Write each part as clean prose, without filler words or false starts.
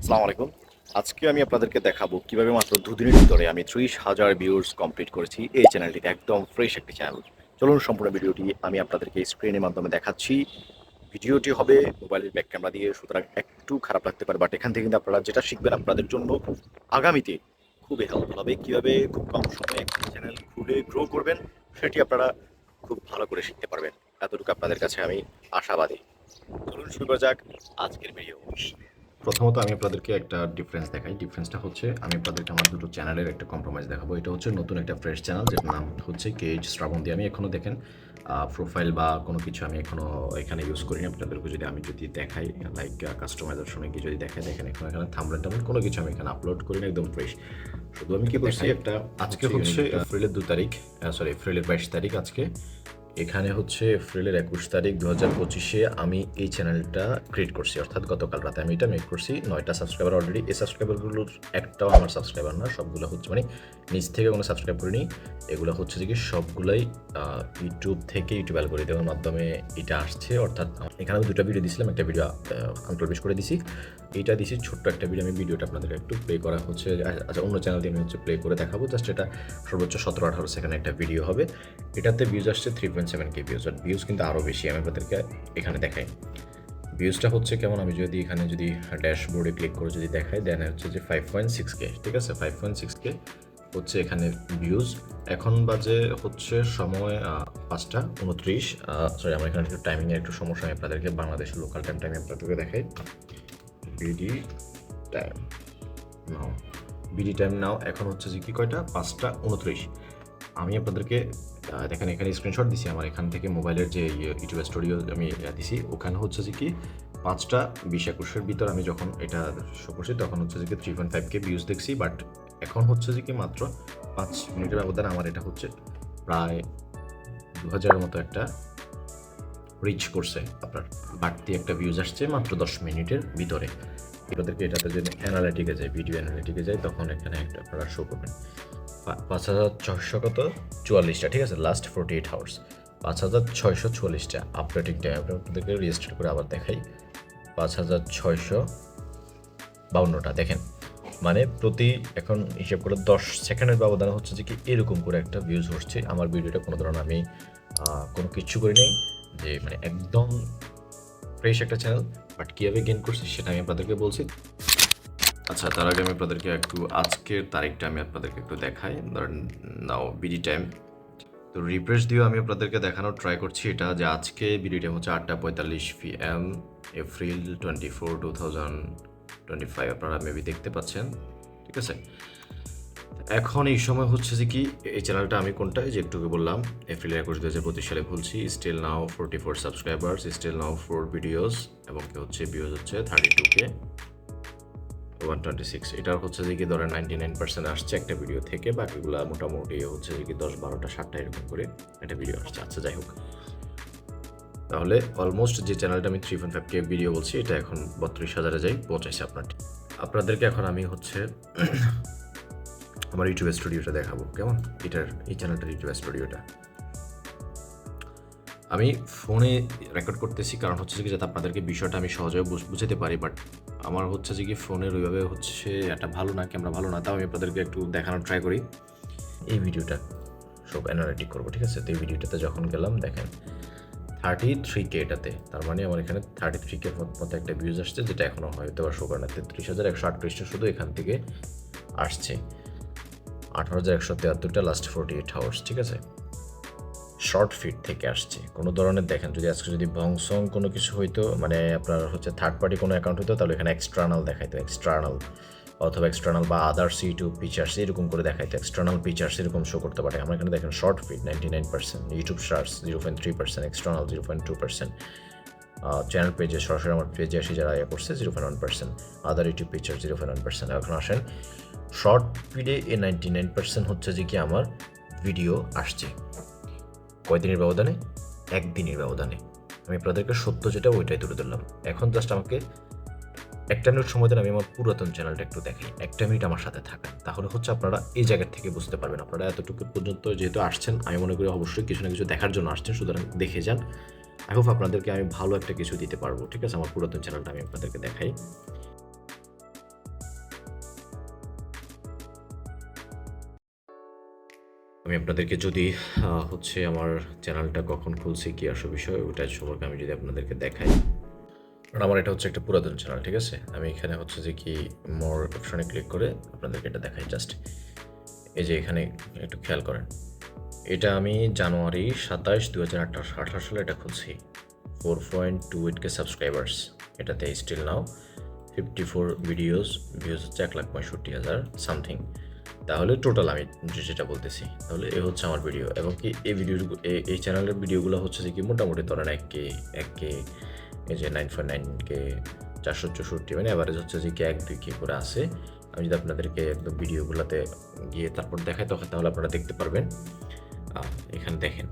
আসসালামু আলাইকুম। আজকে আমি আপনাদেরকে দেখাবো কিভাবে মাত্র ২ দিনের ভিতরে আমি ৩০,০০০ ভিউজ কমপ্লিট করেছি এই চ্যানেলটিতে। একদম ফ্রেশ একটি চ্যানেল। চলুন সম্পূর্ণ ভিডিওটি আমি আপনাদেরকে স্ক্রিনের মাধ্যমে দেখাচ্ছি। ভিডিওটি হবে মোবাইলের ব্যাক ক্যামেরা দিয়ে, সুতরাং একটু খারাপ লাগতে পারে, বাট এখান থেকে কিন্তু আপনারা যেটা শিখবেন আপনাদের জন্য আগামীতে খুবই হেল্পফুল হবে। কীভাবে খুব কম সময়ে একটি চ্যানেল খুলে গ্রো করবেন সেটি আপনারা খুব ভালো করে শিখতে পারবেন। এতটুকু আপনাদের কাছে আমি আশাবাদী। চলুন শুরু করা যাক আজকের ভিডিও। প্রথমত আমি আপনাদেরকে একটা ডিফারেন্স দেখাই। ডিফারেন্সটা হচ্ছে আমি আপনাদেরকে আমার দুটো চ্যানেলের একটা কম্প্রোমাইজ দেখাবো। এটা হচ্ছে নতুন একটা ফ্রেশ চ্যানেল যেটার নাম হচ্ছে কেএইচ শ্রাবন্তী। আমি এখনও দেখেন প্রোফাইল বা কোনো কিছু আমি এখনও এখানে ইউজ করিনি। আপনাদেরকে যদি দেখাই, লাইক কাস্টমাইজেশনে গিয়ে যদি দেখাই, দেখেন এখানে থাম্বনেল টাম্বনেল কোনো কিছু আমি এখানে আপলোড করিনি, একদম ফ্রেশ। শুধু আমি কি করছি, একটা আজকে হচ্ছে এপ্রিলের 2 তারিখ, এপ্রিলের 22 তারিখ আজকে। এখানে হচ্ছে এপ্রিলের 21 তারিখ 2025-এ আমি এই চ্যানেলটা ক্রিয়েট করছি, অর্থাৎ গতকাল রাতে আমি এটা মেক করছি। 9টা সাবস্ক্রাইবার অলরেডি। এই সাবস্ক্রাইবারগুলোর একটাও আমার সাবস্ক্রাইবার না, সবগুলো হচ্ছে মানে নিজ থেকে কোনো সাবস্ক্রাইব করিনি। এগুলো হচ্ছে যে কি সবগুলাই ইউটিউব থেকে ইউটিউব অ্যালগরিদমের মাধ্যমে এটা আসছে। অর্থাৎ এখানে আমি 2টা ভিডিও দিয়েছিলাম, একটা ভিডিও আনপাবলিশ করে দিছি, এইটা দিছি ছোট্ট একটা ভিডিও। আমি ভিডিওটা আপনাদেরকে একটু প্লে করা হচ্ছে, আচ্ছা অন্য চ্যানেল দিয়ে আমি হচ্ছে প্লে করে দেখাবো। জাস্ট এটা সর্বোচ্চ 17-18 সেকেন্ড একটা ভিডিও হবে। এটাতে ভিউজ আসছে 3.7K ভিউজ, আর ভিউজ কিন্তু আরও বেশি। আমি আপনাদেরকে এখানে দেখাই ভিউজটা হচ্ছে কেমন। আমি যদি এখানে যদি ড্যাশবোর্ডে ক্লিক করে যদি দেখাই, দেন হচ্ছে যে 5.6K, ঠিক আছে, 5.6K হচ্ছে এখানে ভিউজ। এখন বাজে হচ্ছে সময় 5টা 29। সরি, আমার এখানে একটু টাইমিংয়ের একটু সমস্যা। আমি আপনাদেরকে বাংলাদেশের লোকাল টাইমটা আমি আপনাদেরকে দেখাই। বিডি টাইম নাও, বিডি টাইম নাও এখন হচ্ছে যে কি কয়টা, 5টা 29। আমি আপনাদেরকে দেখেন এখানে স্ক্রিনশট দিছি আমার এখান থেকে মোবাইলের যে ইউটিউব স্টুডিও আমি দিছি, ওখানে হচ্ছে যে কি 5টা 20-21-এর ভিতর আমি যখন এটা শো করছি তখন হচ্ছে যে কি 3.5K ভিউজ দেখছি। বাট এখন হচ্ছে যে কি মাত্র 5 মিনিটের ব্যবধানে আমার এটা হচ্ছে প্রায় 2000-এর মতো একটা রিচ করছে। আপনার বাড়তি একটা ভিউজ আসছে মাত্র 10 মিনিটের ভিতরে। আপনাদেরকে এটাতে যদি অ্যানালিটিকে যায়, ভিডিও অ্যানালিটিকে যায়, তখন এখানে একটা আপনারা শো করবেন 5644টা, ঠিক আছে, লাস্ট 48 আওয়ার্স 5644টা আপডেটিং টাইম। আপনাদেরকে রেজিস্টার করে আবার দেখাই, 5652টা। দেখেন মানে প্রতি এখন হিসেব করে 10 সেকেন্ডের ব্যবধানে হচ্ছে যে কি এরকম করে একটা ভিউজ হচ্ছে। আমার ভিডিওটা কোনো ধরনের আমি কোনো কিছু করি নেই, যে মানে একদম ফ্রেশ একটা চ্যানেল। বাট কীভাবে গেইন করছি সেটা আমি আপনাদেরকে বলছি। আচ্ছা, তার আগে আমি আপনাদেরকে একটু আজকের তারিখটা আমি আপনাদেরকে একটু দেখাই। ধরেন নাও বিডি টাইম, তো রিফ্রেশ দিয়েও আমি আপনাদেরকে দেখানোর ট্রাই করছি এটা, যে আজকে বিডি টাইম হচ্ছে 8টা 45 PM, এপ্রিল 24, 2025। আপনারা মেবি দেখতে পাচ্ছেন, ঠিক আছে। এখন এই সময় হচ্ছে যে কি এই চ্যানেলটা আমি কোনটা যে একটু বললাম এপ্রিল 21, 2025 সালে খুলছি। Still now 44 subscribers, still now 4 videos, এবং কি হচ্ছে ভিউজ হচ্ছে 32K 126। এটার হচ্ছে যে কি ধরেন 99% আসছে একটা ভিডিও থেকে, বাকিগুলো মোটামুটি হচ্ছে যে কি 10, 12টা, 7টা এরকম করে একটা ভিডিও আসছে। আচ্ছা যাই হোক, তাহলে অলমোস্ট যে চ্যানেলটা আমি 3.5K ভিডিও বলছি এটা এখন 32,000-এ যাই পৌঁছাইছে আপনাদেরকে। এখন আমি হচ্ছে আমার ইউটিউব স্টুডিওটা দেখাবো কেমন। এই চ্যানেলটার ইউটিউব স্টুডিওটা আমি ফোনে রেকর্ড করতেছি, কারণ হচ্ছে যে যাতে আপনাদেরকে বিষয়টা আমি সহজেই বুঝাতে পারি। বাট আমার হচ্ছে যে কি ফোনের ওইভাবে হচ্ছে একটা ভালো না, ক্যামেরা ভালো না, তাও আমি আপনাদেরকে একটু দেখানোর ট্রাই করি। এই ভিডিওটা সব অ্যানালাইটিক করবো, ঠিক আছে। তো এই ভিডিওটাতে যখন গেলাম দেখেন 33K এটাতে, তার মানে আমার এখানে 33K মতো একটা ভিউজ আসছে, যেটা এখনও হয়তো বা শো করে না। 33,138টা শুধু এখান থেকে আসছে, 18,173টা লাস্ট 48 আওয়ার্স, ঠিক আছে। শর্ট ফিড থেকে আসছে কোনো ধরনের। দেখেন যদি আজকে যদি ভংসং কোনো কিছু হইতো, মানে আপনার হচ্ছে থার্ড পার্টি কোনো অ্যাকাউন্ট হইতো, তাহলে এখানে এক্সটার্নাল দেখাইতো, এক্সটার্নাল অথবা এক্সটার্নাল বা আদার্স ইউটিউব ফিচার্স এরকম করে দেখাইতো, এক্সটার্নাল ফিচার্স এরকম শো করতে পারে। আমার এখানে দেখেন short feed 99%, YouTube shorts 0.3%, external 0.2%, channel পেজে সরাসরি আমার পেজে এসে যারা ইয়ে করছে 0.1%, আদার ইউটিউব ফিচার 0.1%। এখন আসেন শর্ট ফিডে এই 99% হচ্ছে যে কি আমার ভিডিও আসছে কয়দিনের ব্যবধানে, একদিনের ব্যবধানে। আমি আপনাদেরকে সত্য যেটা ওইটাই তুলে ধরলাম। এখন জাস্ট আমাকে 1 মিনিট সময় দেন, আমি আমার পুরাতন চ্যানেলটা একটু দেখাই। 1 মিনিট আমার সাথে থাকেন, তাহলে হচ্ছে আপনারা এই জায়গার থেকে বুঝতে পারবেন। আপনারা এতটুকু পর্যন্ত যেহেতু আসছেন, আমি মনে করি অবশ্যই কিছু না কিছু দেখার জন্য আসছেন, সুতরাং দেখে যান। আই হোপ আপনাদেরকে আমি ভালো একটা কিছু দিতে পারবো, ঠিক আছে। আমার পুরাতন চ্যানেলটা আমি আপনাদেরকে দেখাই। আমি আপনাদেরকে যদি হচ্ছে আমার চ্যানেলটা কখন খুলছি কি আসল বিষয় ওটা সম্পর্কে আমি যদি আপনাদেরকে দেখাই, কারণ আমার এটা হচ্ছে একটা পুরাতন চ্যানেল, ঠিক আছে। আমি এখানে হচ্ছে যে কি মোর অপশনে ক্লিক করে আপনাদেরকে এটা দেখাই। জাস্ট এই যে এখানে একটু খেয়াল করেন, এটা আমি জানুয়ারি 27, 2018 সালে এটা খুলছি। 4.28K সাবস্ক্রাইবার্স, এটাতে স্টিল নাও 54 ভিউজ হচ্ছে 1,65,000 সামথিং। তাহলে টোটাল আমি যেটা বলতেছি, তাহলে এ হচ্ছে আমার ভিডিও। এবং কি এই ভিডিও এই চ্যানেলের ভিডিওগুলো হচ্ছে যে কি মোটামুটি ধরেন 1K, এই যে 9.9K, 464, মানে অ্যাভারেজ হচ্ছে যে কি 1-2K করে আসে। আমি যদি আপনাদেরকে একদম ভিডিওগুলোতে গিয়ে তারপর দেখাই তখন তাহলে আপনারা দেখতে পারবেন। এখানে দেখেন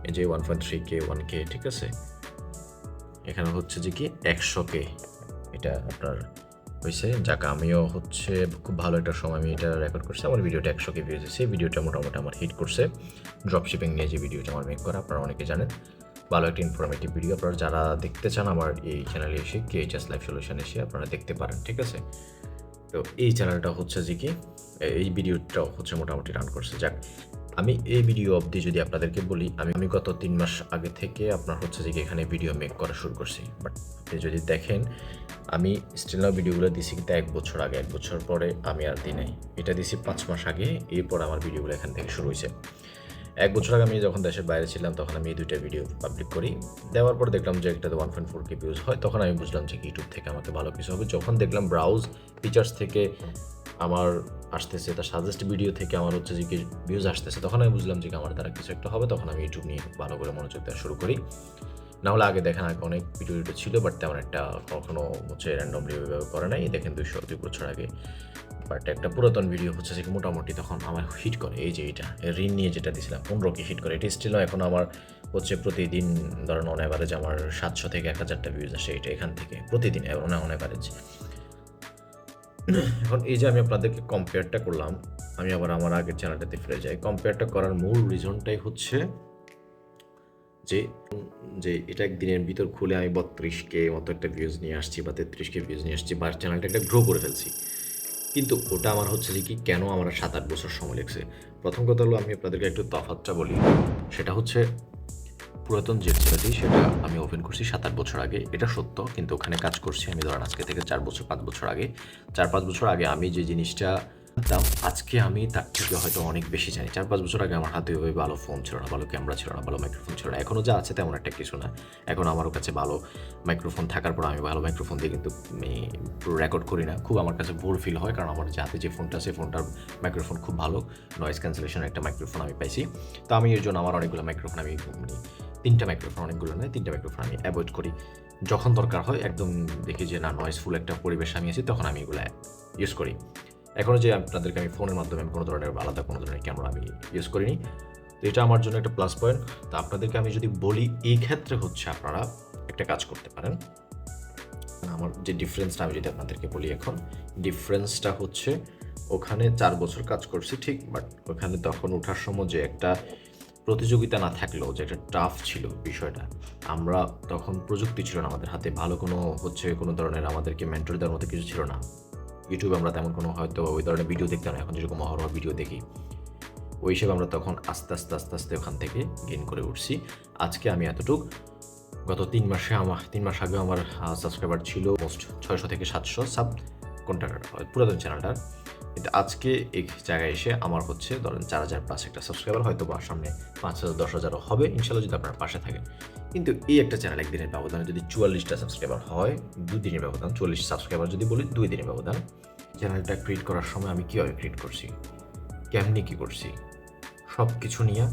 এই যে 1.3K, 1K, ঠিক আছে। এখানে হচ্ছে যে কি 100K এটা আপনার হয়েছে। যাক, আমিও হচ্ছে খুব ভালো একটা সময় আমি এটা রেকর্ড করছি। আমার ভিডিওটা 100K ভিউজ হয়েছে। এই ভিডিওটা মোটামুটি আমার হিট করছে। ড্রপশিপিং নিয়ে যে ভিডিওটা আমার মেক করা, আপনারা অনেকে জানেন। ভালো একটা ইনফরমেটিভ ভিডিও। আপনারা যারা দেখতে চান আমার এই চ্যানেলে এসে KHS লাইভ সলিউশন এসে আপনারা দেখতে পারেন, ঠিক আছে। তো এই চ্যানেলটা হচ্ছে যে কি এই ভিডিওটাও হচ্ছে মোটামুটি রান করছে। যাক, আমি এই ভিডিও অবধি যদি আপনাদেরকে বলি, আমি গত 3 মাস আগে থেকে আপনার হচ্ছে যে এখানে ভিডিও মেক করা শুরু করছি। বাট আপনি যদি দেখেন আমি স্টিল নাও ভিডিওগুলো দিছি কিন্তু 1 বছর আগে। 1 বছর পরে আমি আর দিই নাই, এটা দিছি 5 মাস আগে। এরপর আমার ভিডিওগুলো এখান থেকে শুরু হয়েছে। 1 বছর আগে আমি যখন দেশের বাইরে ছিলাম তখন আমি এই 2টা ভিডিও পাবলিক করি। দেওয়ার পর দেখলাম যে একটাতে 1.4K ভিউজ হয়। তখন আমি বুঝলাম যে ইউটিউব থেকে আমাকে ভালো কিছু হবে। যখন দেখলাম ব্রাউজ ফিচার্স থেকে আমার আসতেছে, তার সাজেস্ট ভিডিও থেকে আমার হচ্ছে যে কি ভিউজ আসতেছে, তখন আমি বুঝলাম যে আমার দ্বারা কিছু একটা হবে। তখন আমি ইউটিউব নিয়ে ভালো করে মনোযোগ দেওয়া শুরু করি। না হলে আগে দেখেন আগে অনেক ভিডিও ছিল, বাট তেমন একটা কখনো হচ্ছে র্যান্ডমলি ওইভাবে করে নাই। দেখেন 2 বছর আগে। বাট একটা পুরাতন ভিডিও হচ্ছে যে মোটামুটি তখন আমার হিট করে। এই যে এটা ঋণ নিয়ে যেটা দিয়েছিলাম 15K হিট করে। এটা স্টিল এখন আমার হচ্ছে প্রতিদিন ধরেন অন অ্যাভারেজ আমার 700 থেকে 1000টা ভিউজ আসে এটা এখান থেকে প্রতিদিন অন অ্যাভারেজ। এখন এই যে আমি আপনাদেরকে কম্পেয়ারটা করলাম, আমি আবার আমার আগের চ্যানেলটাতে ফিরে যাই। কম্পেয়ারটা করার মূল রিজনটাই হচ্ছে যে এটা একদিনের ভিতর খুলে আমি 32K মতো একটা ভিউজ নিয়ে আসছি বা 33K ভিউজ নিয়ে আসছি বা চ্যানেলটা একটা গ্রো করে ফেলছি। কিন্তু ওটা আমার হচ্ছে যে কি কেন আমার 7-8 বছর সময় লেগেছে। প্রথম কথা হলো আমি আপনাদেরকে একটু তফাৎটা বলি। সেটা হচ্ছে পুরাতন যে ছেলেটি সেটা আমি ওপেন করছি 7-8 বছর আগে, এটা সত্য। কিন্তু ওখানে কাজ করছি আমি ধরেন আজকে থেকে 4 বছর 5 বছর আগে। 4-5 বছর আগে আমি যে জিনিসটা জানতাম আজকে আমি তার থেকে হয়তো অনেক বেশি জানি। 4-5 বছর আগে আমার হাতে ওই ভালো ফোন ছিল না, ভালো ক্যামেরা ছিল না, ভালো মাইক্রোফোন ছিল না। এখনও যা আছে তেমন একটা কিছু না। এখন আমার কাছে ভালো মাইক্রোফোন থাকার পর আমি ভালো মাইক্রোফোন দিয়ে কিন্তু রেকর্ড করি না। খুব আমার কাছে ভুল ফিল হয়, কারণ আমার যে হাতে যে ফোনটা আছে ফোনটার মাইক্রোফোন খুব ভালো, নয়েজ ক্যান্সেলেশনের একটা মাইক্রোফোন আমি পাইছি। তো আমি এর জন্য আমার অনেকগুলো মাইক্রোফোন আমি 3টা মাইক্রোফোন, অনেকগুলো নয় 3টা মাইক্রোফোন আমি অ্যাভয়েড করি। যখন দরকার হয় একদম দেখি যে না নয়েজফুল একটা পরিবেশ আমি আছি, তখন আমি এগুলো ইউজ করি। এখনও যে আপনাদেরকে আমি ফোনের মাধ্যমে কোনো ধরনের আলাদা কোনো ধরনের ক্যামেরা আমি ইউজ করিনি। তো এটা আমার জন্য একটা প্লাস পয়েন্ট। তো আপনাদেরকে আমি যদি বলি এই ক্ষেত্রে হচ্ছে আপনারা একটা কাজ করতে পারেন। আমার যে ডিফারেন্সটা আমি যদি আপনাদেরকে বলি, এখন ডিফারেন্সটা হচ্ছে ওখানে 4 বছর কাজ করছি ঠিক, বাট ওখানে তখন ওঠার সময় যে একটা প্রতিযোগিতা না থাকলেও যে একটা টাফ ছিল বিষয়টা। আমরা তখন প্রযুক্তি ছিল না আমাদের হাতে, ভালো কোনো হচ্ছে কোনো ধরনের আমাদেরকে মেন্টর দেওয়ার মতো কিছু ছিল না। ইউটিউবে আমরা তেমন কোনো হয়তো ওই ধরনের ভিডিও দেখতাম না, এখন যেরকম অহরহ ভিডিও দেখি ওই হিসেবে আমরা তখন আস্তে আস্তে ওখান থেকে গেইন করে উঠছি। আজকে আমি এতটুক। গত 3 মাসে 3 মাস আগে আমার সাবস্ক্রাইবার ছিল মোস্ট 600 থেকে 700 সাব কোনটার পুরাতন চ্যানেলটার। কিন্তু আজকে এই জায়গায় এসে আমার হচ্ছে ধরেন 4000+ একটা সাবস্ক্রাইবার, হয়তো বা সামনে 5000 10,000ও হবে ইনশাল্লাহ যদি আপনার পাশে থাকেন। কিন্তু এই একটা চ্যানেল একদিনের ব্যবধানে যদি 44টা সাবস্ক্রাইবার হয়, 2 দিনের ব্যবধান, 40 সাবস্ক্রাইবার যদি বলি 2 দিনের ব্যবধান। চ্যানেলটা ক্রিয়েট করার সময় আমি কীভাবে ক্রিয়েট করছি, কেমনি কী করছি, সব কিছু নিয়ে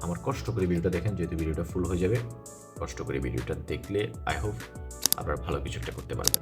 আমার কষ্ট করে ভিডিওটা দেখেন, যেহেতু ভিডিওটা ফুল হয়ে যাবে। কষ্ট করে ভিডিওটা দেখলে আই হোপ আপনারা ভালো কিছু একটা করতে পারবেন।